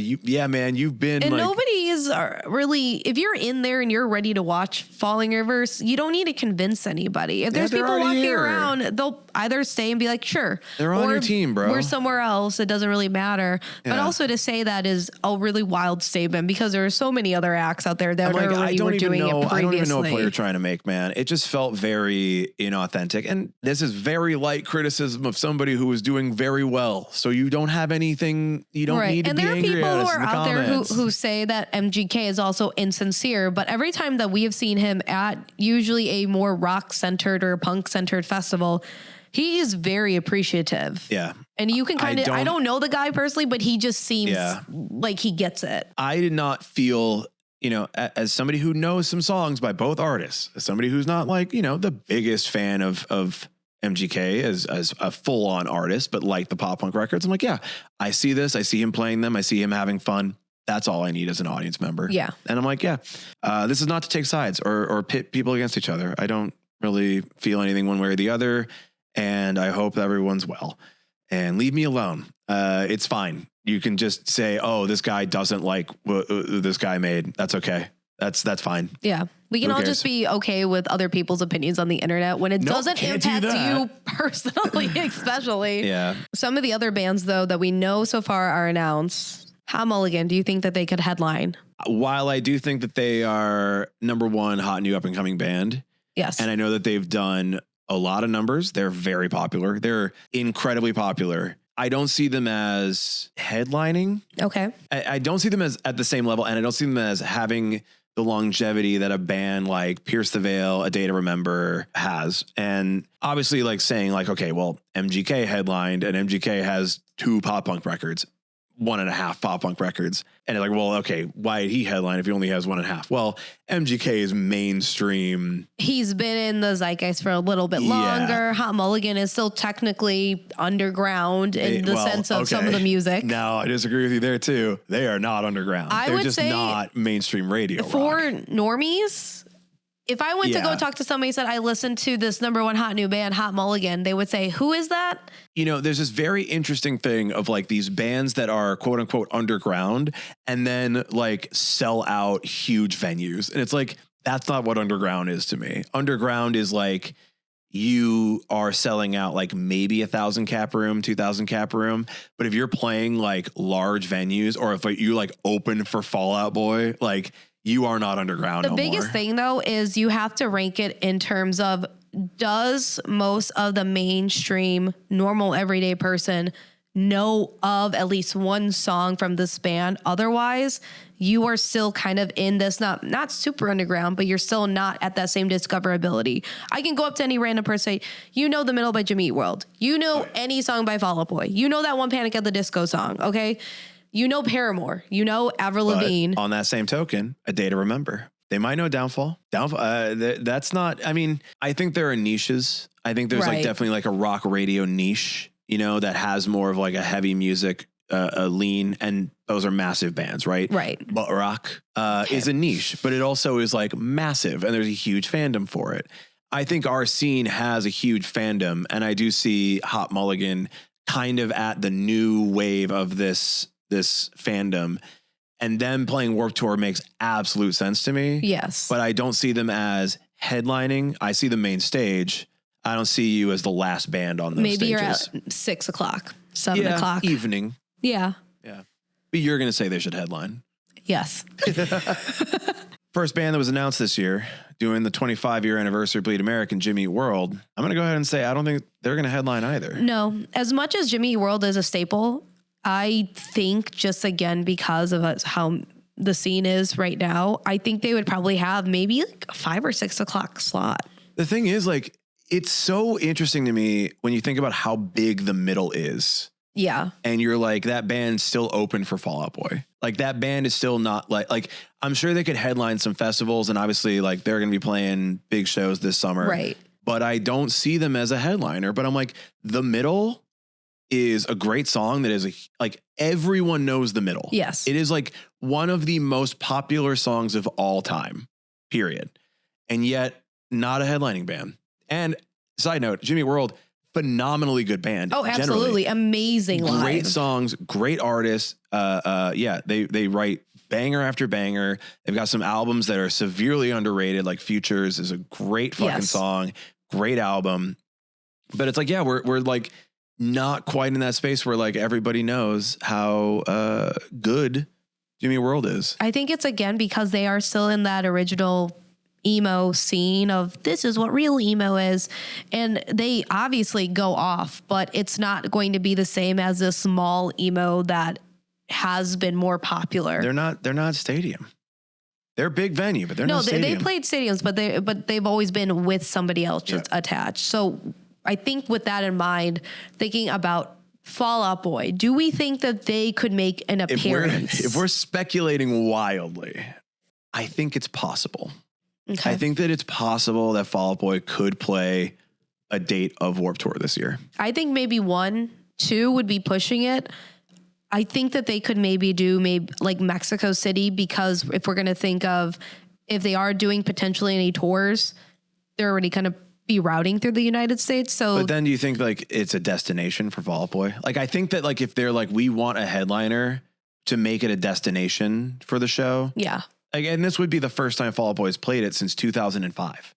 S1: man, you've been.
S2: And
S1: like,
S2: nobody is really, if you're in there and you're ready to watch Falling in Reverse, you don't need to convince anybody. If there's people walking around, they'll either stay and be like, sure.
S1: They're on your team, bro.
S2: We're somewhere else. It doesn't really matter. Yeah. But also to say that is a really wild statement because there are so many other acts out there that already were doing it previously.
S1: I don't even know what you're trying to make, man. It just felt very inauthentic. And this is very light criticism of somebody who was doing very well. So you don't have anything, you don't need to be angry at us. And there are people who are out there who say that MGK is also insincere, but every time that we have seen him at usually a more rock-centered or punk-centered festival, he is very appreciative. Yeah.
S2: And you can kind of, I don't know the guy personally, but he just seems like he gets it.
S1: I did not feel, you know, as somebody who knows some songs by both artists, as somebody who's not like, you know, the biggest fan of MGK as a full on artist, but like the pop punk records, I'm like, yeah, I see this. I see him playing them. I see him having fun. That's all I need as an audience member.
S2: Yeah.
S1: And I'm like, yeah, this is not to take sides or pit people against each other. I don't really feel anything one way or the other. And I hope everyone's well and leave me alone. It's fine. You can just say, oh, this guy doesn't like what this guy made. That's okay. That's fine.
S2: Yeah. We can all just be okay with other people's opinions on the internet when it doesn't impact you personally, especially.
S1: Yeah.
S2: Some of the other bands, though, that we know so far are announced. Hot Mulligan, do you think that they could headline?
S1: While I do think that they are number one hot new up and coming band.
S2: Yes.
S1: And I know that they've done a lot of numbers. They're very popular. They're incredibly popular. I don't see them as headlining.
S2: Okay.
S1: I don't see them as at the same level, and I don't see them as having the longevity that a band like Pierce the Veil, A Day to Remember has. And obviously like saying like, okay, well, MGK headlined and MGK has 2 pop punk records, 1.5 pop punk records. And like, well, okay, why did he headline if he only has 1.5? Well, MGK is mainstream.
S2: He's been in the zeitgeist for a little bit longer. Yeah. Hot Mulligan is still technically underground in the sense of some of the music.
S1: No, I disagree with you there too. They are not underground. They're just not mainstream radio
S2: for
S1: rock.
S2: Normies. If I went to go talk to somebody and said, I listened to this number one hot new band, Hot Mulligan, they would say, who is that?
S1: You know, there's this very interesting thing of like these bands that are quote unquote underground and then like sell out huge venues. And it's like, that's not what underground is to me. Underground is like, you are selling out like maybe 1,000 cap room, 2,000 cap room. But if you're playing like large venues or if you like open for Fall Out Boy, like, you are not underground.
S2: The biggest thing, though, is you have to rank it in terms of, does most of the mainstream, normal, everyday person know of at least one song from this band. Otherwise, you are still kind of in this, not super underground, but you're still not at that same discoverability. I can go up to any random person, say, you know The Middle by Jimmy Eat World. You know any song by Fall Out Boy. You know that one Panic at the Disco song, okay? You know Paramore. You know Avril Lavigne.
S1: On that same token, A Day to Remember. They might know Downfall. That's not, I mean, I think there are niches. I think there's like definitely like a rock radio niche, you know, that has more of like a heavy music lean, and those are massive bands, right?
S2: Right.
S1: But rock is a niche, but it also is like massive, and there's a huge fandom for it. I think our scene has a huge fandom, and I do see Hot Mulligan kind of at the new wave of this fandom, and them playing Warped Tour makes absolute sense to me.
S2: Yes.
S1: But I don't see them as headlining. I see the main stage. I don't see you as the last band on those
S2: Maybe
S1: stages.
S2: you're at 6 o'clock, 7 o'clock.
S1: Evening.
S2: Yeah.
S1: Yeah. But you're going to say they should headline.
S2: Yes.
S1: First band that was announced this year, doing the 25-year anniversary of Bleed American, Jimmy Eat World. I'm going to go ahead and say I don't think they're going to headline either.
S2: No. As much as Jimmy Eat World is a staple, I think just again because of how the scene is right now, I think they would probably have maybe like a 5 or 6 o'clock slot.
S1: The thing is, like, it's so interesting to me when you think about how big the middle is.
S2: Yeah.
S1: And you're like, that band's still open for Fall Out Boy. Like, that band is still not like I'm sure they could headline some festivals, and obviously like they're going to be playing big shows this summer.
S2: Right.
S1: But I don't see them as a headliner. But I'm like, The Middle is a great song that is like everyone knows The Middle.
S2: Yes.
S1: It is like one of the most popular songs of all time, period. And yet not a headlining band. And side note, Jimmy Eat World, phenomenally good band.
S2: Oh, absolutely.
S1: Generally.
S2: Amazing live.
S1: Great songs, great artists. They write banger after banger. They've got some albums that are severely underrated, like Futures is a great fucking song, great album. But it's like, yeah, we're like not quite in that space where like everybody knows how good Jimmy Eat World is.
S2: I think it's again because they are still in that original emo scene of this is what real emo is, and they obviously go off, but it's not going to be the same as a small emo that has been more popular.
S1: They're not stadium. They're a big venue, but they're not stadium.
S2: They played stadiums, but they've always been with somebody else attached. So I think with that in mind, thinking about Fall Out Boy, do we think that they could make an appearance?
S1: If we're speculating wildly, I think it's possible.
S2: Okay.
S1: I think that it's possible that Fall Out Boy could play a date of Warped Tour this year.
S2: I think maybe 1, 2 would be pushing it. I think that they could maybe do like Mexico City, because if we're going to think of if they are doing potentially any tours, they're already kind of be routing through the United States. So,
S1: but then do you think like it's a destination for Fall Out Boy? Like, I think that like if they're like, we want a headliner to make it a destination for the show.
S2: Yeah.
S1: Like, and this would be the first time Fall Out Boy has played it since 2005.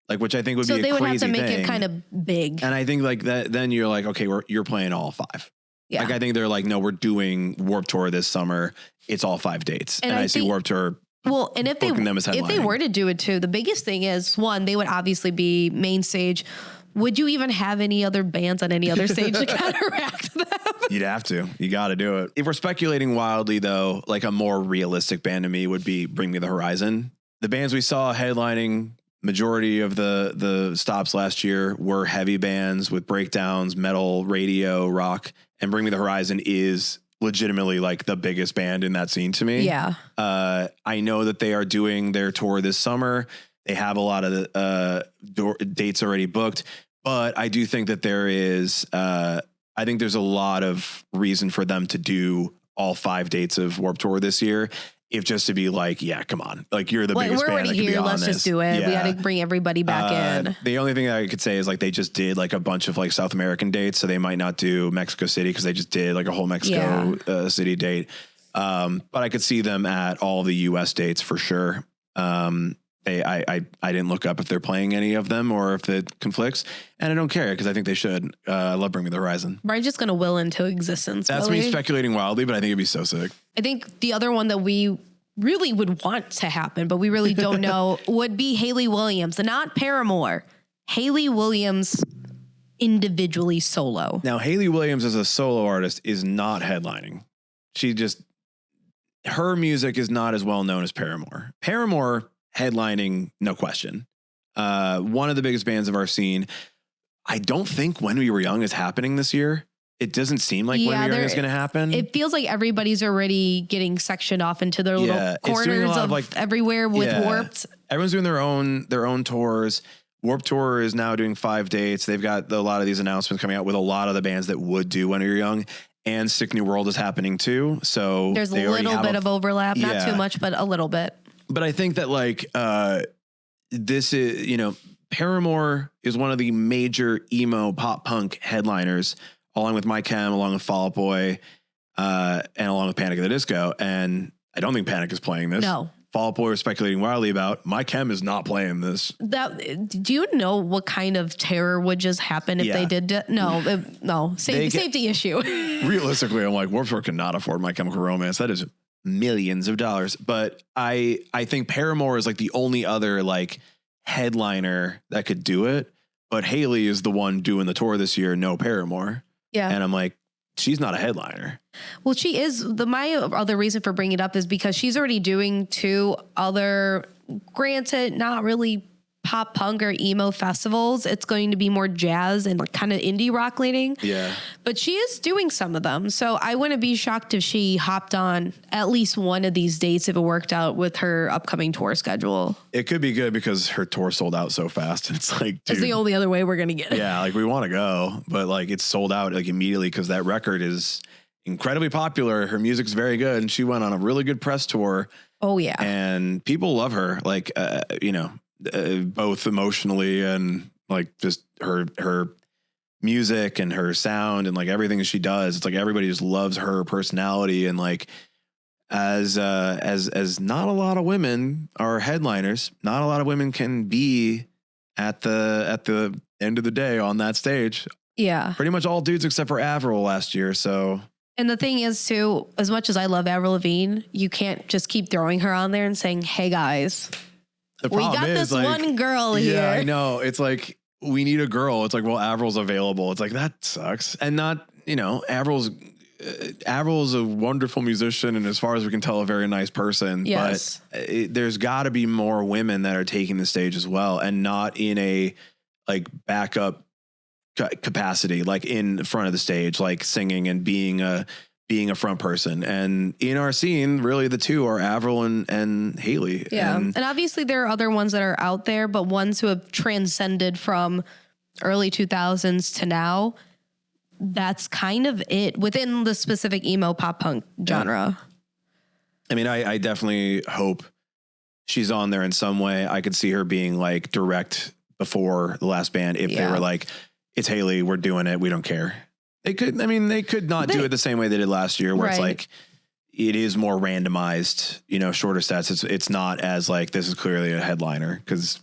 S1: Like, which I think would be a crazy thing. So they would have to make
S2: it kind of big.
S1: And I think like that, then you're like, okay, you're playing all 5. Yeah. Like, I think they're like, no, we're doing Warped Tour this summer. It's all 5 dates. And I see Warped Tour.
S2: Well, and if they were to do it too, the biggest thing is, one, they would obviously be main stage. Would you even have any other bands on any other stage to counteract them?
S1: You'd have to. You got to do it. If we're speculating wildly, though, like a more realistic band to me would be Bring Me the Horizon. The bands we saw headlining majority of the stops last year were heavy bands with breakdowns, metal, radio, rock, and Bring Me the Horizon is legitimately like the biggest band in that scene to me.
S2: Yeah.
S1: I know that they are doing their tour this summer. They have a lot of dates already booked, but I do think that there is, I think there's a lot of reason for them to do all 5 dates of Warped Tour this year. If just to be like, yeah, come on. Like, you're the biggest band that can be on
S2: Let's
S1: this.
S2: just do it. Yeah. We got to bring everybody back in.
S1: The only thing that I could say is like, they just did like a bunch of like South American dates. So they might not do Mexico City because they just did like a whole Mexico City date. But I could see them at all the US dates for sure. I didn't look up if they're playing any of them or if it conflicts, and I don't care because I think they should. I love Bring Me the Horizon.
S2: Brian's just going to will into existence.
S1: That's me speculating wildly, but I think it'd be so sick.
S2: I think the other one that we really would want to happen, but we really don't know, would be Hayley Williams, and not Paramore. Hayley Williams individually solo.
S1: Now, Hayley Williams as a solo artist is not headlining. Her music is not as well known as Paramore. Paramore headlining, no question. One of the biggest bands of our scene. I don't think When We Were Young is happening this year. It doesn't seem like When We Were Young is going to happen.
S2: It feels like everybody's already getting sectioned off into their little corners of like, everywhere with Warped.
S1: Everyone's doing their own tours. Warped Tour is now doing 5 dates. They've got a lot of these announcements coming out with a lot of the bands that would do When We Were Young. And Sick New World is happening too. So
S2: there's a little bit of overlap, not too much, but a little bit.
S1: But I think that like this is, Paramore is one of the major emo pop punk headliners, along with My Chem, along with Fall Out Boy, and along with Panic at the Disco. And I don't think Panic is playing this.
S2: No.
S1: Fall Out Boy are speculating wildly about. My Chem is not playing this.
S2: Do you know what kind of terror would just happen if they did? No. Safety issue.
S1: Realistically, I'm like, Warped Tour cannot afford My Chemical Romance. That is millions of dollars. But I think Paramore is like the only other like headliner that could do it. But Hayley is the one doing the tour this year. No Paramore.
S2: Yeah.
S1: And I'm like, she's not a headliner.
S2: Well, she is. My other reason for bringing it up is because she's already doing 2 other, granted, not really pop punk or emo festivals. It's going to be more jazz and like kind of indie rock leaning.
S1: Yeah.
S2: But she is doing some of them. So I wouldn't be shocked if she hopped on at least one of these dates if it worked out with her upcoming tour schedule.
S1: It could be good because her tour sold out so fast. It's like, dude,
S2: it's the only other way we're going to get it.
S1: Yeah. Like we want to go, but like it's sold out like immediately because that record is incredibly popular. Her music's very good. And she went on a really good press tour.
S2: Oh yeah.
S1: And people love her. Like, both emotionally and like just her music and her sound and like everything that she does. It's like everybody just loves her personality. And like as not a lot of women are headliners, not a lot of women can be at the end of the day on that stage.
S2: Yeah.
S1: Pretty much all dudes except for Avril last year. So.
S2: And the thing is too, as much as I love Avril Lavigne, you can't just keep throwing her on there and saying, hey guys, we got this like, one girl here.
S1: Yeah, I know. It's like, we need a girl. It's like, well, Avril's available. It's like, that sucks. And not, Avril's a wonderful musician. And as far as we can tell, a very nice person.
S2: Yes.
S1: But there's got to be more women that are taking the stage as well. And not in a like backup capacity, like in front of the stage, like singing and being a front person. And in our scene, really the 2 are Avril and Hayley.
S2: Yeah. And obviously there are other ones that are out there, but ones who have transcended from early 2000s to now. That's kind of it within the specific emo pop punk genre.
S1: I mean, I definitely hope she's on there in some way. I could see her being like direct before the last band. If they were like, it's Hayley, we're doing it. We don't care. They could not do it the same way they did last year, where it's like, it is more randomized, shorter sets. It's not as like, this is clearly a headliner. Cause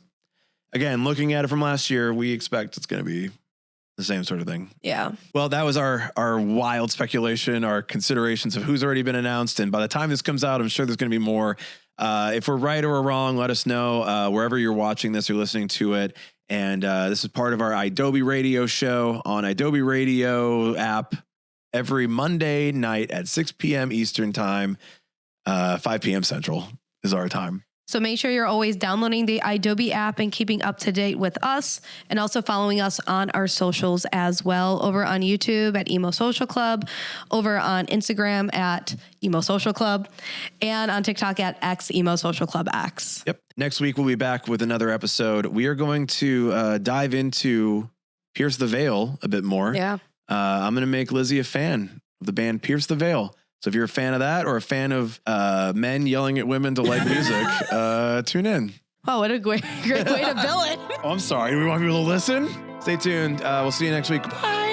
S1: again, looking at it from last year, we expect it's going to be the same sort of thing.
S2: Yeah.
S1: Well, that was our wild speculation, our considerations of who's already been announced. And by the time this comes out, I'm sure there's going to be more. If we're right or we're wrong, let us know wherever you're watching this or listening to it. And this is part of our Idobi Radio show on Idobi Radio app every Monday night at 6 p.m. Eastern time, 5 p.m. Central is our time.
S2: So make sure you're always downloading the Idobi app and keeping up to date with us, and also following us on our socials as well, over on YouTube at Emo Social Club, over on Instagram at Emo Social Club, and on TikTok at X Emo Social Club X.
S1: Yep. Next week, we'll be back with another episode. We are going to dive into Pierce the Veil a bit more.
S2: Yeah.
S1: I'm going to make Lizzie a fan of the band Pierce the Veil. So if you're a fan of that or a fan of men yelling at women to like music, tune in.
S2: Oh, what a great way to bill it.
S1: Oh, I'm sorry. Do we want people to listen? Stay tuned. We'll see you next week. Bye.